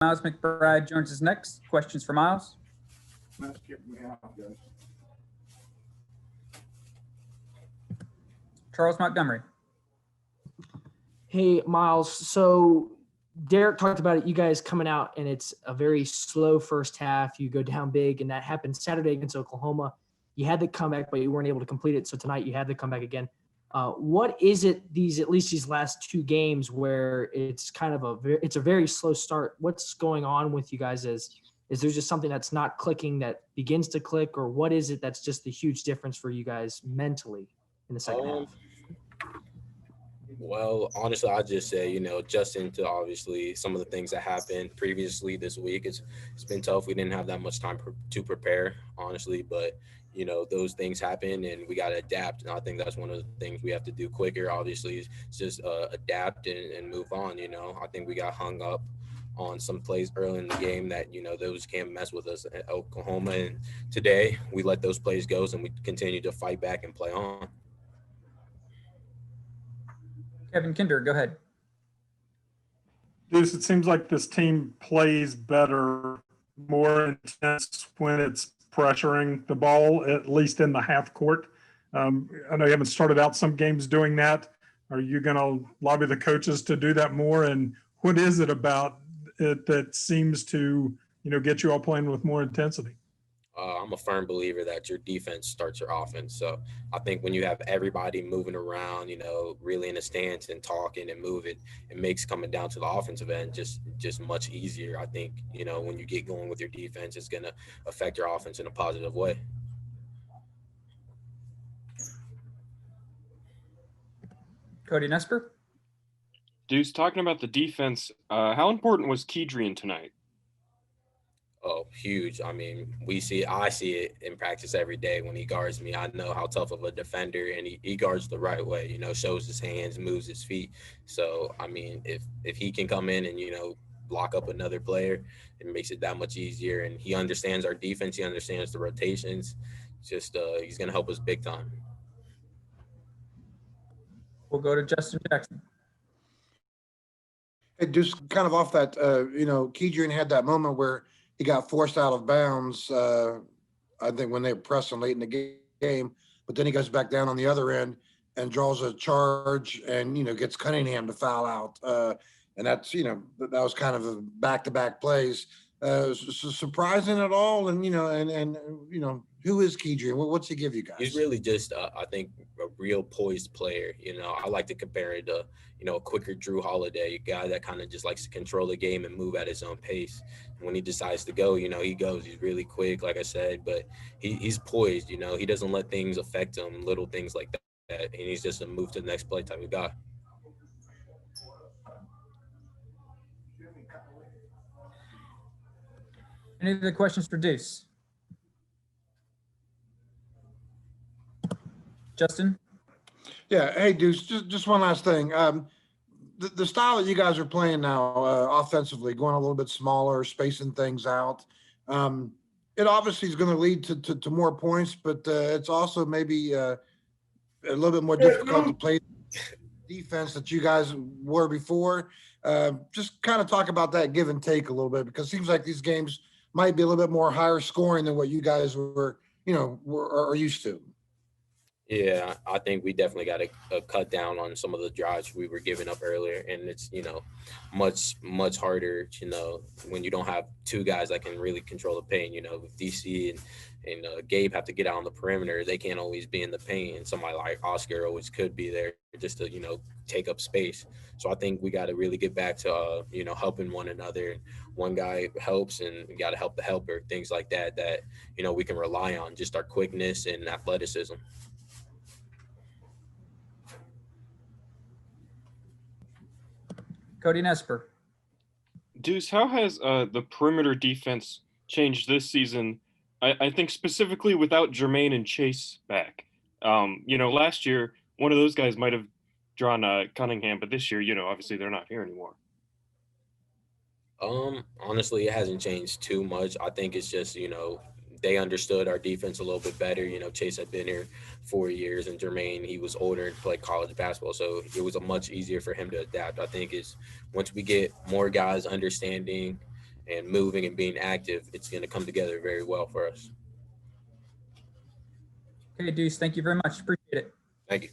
Miles McBride joins us next. Questions for Miles? Charles Montgomery. Hey, Miles. So Derek talked about it, you guys coming out, and it's a very slow first half. You go down big, and that happened Saturday against Oklahoma. You had the comeback, but you weren't able to complete it. So tonight you had the comeback again. What is it at least these last two games where it's kind of it's a very slow start? What's going on with you guys? Is there just something that's not clicking that begins to click, or what is it that's just the huge difference for you guys mentally in the second half? Well, honestly, I just say, just into obviously some of the things that happened previously this week, it's been tough. We didn't have that much time to prepare, honestly, but those things happen and we got to adapt. And I think that's one of the things we have to do quicker, obviously, is just adapt and move on. I think we got hung up on some plays early in the game that, those can't mess with us at Oklahoma. And today we let those plays go and we continue to fight back and play on. Kevin Kinder, go ahead. Deuce, it seems like this team plays better, more intense when it's pressuring the ball, at least in the half court. I know you haven't started out some games doing that. Are you going to lobby the coaches to do that more? And what is it about it that seems to, get you all playing with more intensity? I'm a firm believer that your defense starts your offense. So I think when you have everybody moving around, really in a stance and talking and moving, it makes coming down to the offensive end just much easier. I think, when you get going with your defense, it's going to affect your offense in a positive way. Cody Nesper. Deuce, talking about the defense, how important was Kedrian tonight? Oh, huge. I mean, I see it in practice every day when he guards me. I know how tough of a defender, and he guards the right way, shows his hands, moves his feet. So, I mean, if he can come in and, lock up another player, it makes it that much easier. And he understands our defense. He understands the rotations. Just he's going to help us big time. We'll go to Justin Jackson. Just kind of off that, Kedrian had that moment where he got forced out of bounds, I think, when they were pressing late in the game. But then he goes back down on the other end and draws a charge and, gets Cunningham to foul out. And that's, that was kind of a back-to-back plays. Surprising at all? And, who is Kedrian? What's he give you guys? He's really just, I think, a real poised player. I like to compare it to, a quicker Drew Holiday, a guy that kind of just likes to control the game and move at his own pace. And when he decides to go, he goes. He's really quick, like I said, but he's poised. He doesn't let things affect him, little things like that. And he's just a move to the next play type of guy. Any other questions for Deuce? Justin? Yeah. Hey, Deuce, just one last thing. The style that you guys are playing now offensively, going a little bit smaller, spacing things out, it obviously is going to lead to more points, but it's also maybe a little bit more difficult to play defense that you guys were before. Just kind of talk about that give and take a little bit, because it seems like these games might be a little bit more higher scoring than what you guys are used to. Yeah, I think we definitely got to cut down on some of the drives we were giving up earlier. And it's, much harder, when you don't have two guys that can really control the paint. With DC and Gabe have to get out on the perimeter. They can't always be in the paint. And somebody like Oscar always could be there just to, take up space. So I think we got to really get back to, helping one another. One guy helps and we got to help the helper, things like that, we can rely on, just our quickness and athleticism. Cody Nesper. Deuce, how has the perimeter defense changed this season? I think specifically without Jermaine and Chase back. Last year, one of those guys might have drawn Cunningham, but this year, obviously they're not here anymore. Honestly, it hasn't changed too much. I think it's just, they understood our defense a little bit better. Chase had been here 4 years, and Jermaine, he was older and played college basketball, so it was much easier for him to adapt. I think is once we get more guys understanding, and moving and being active, it's going to come together very well for us. Okay, Deuce, thank you very much. Appreciate it. Thank you.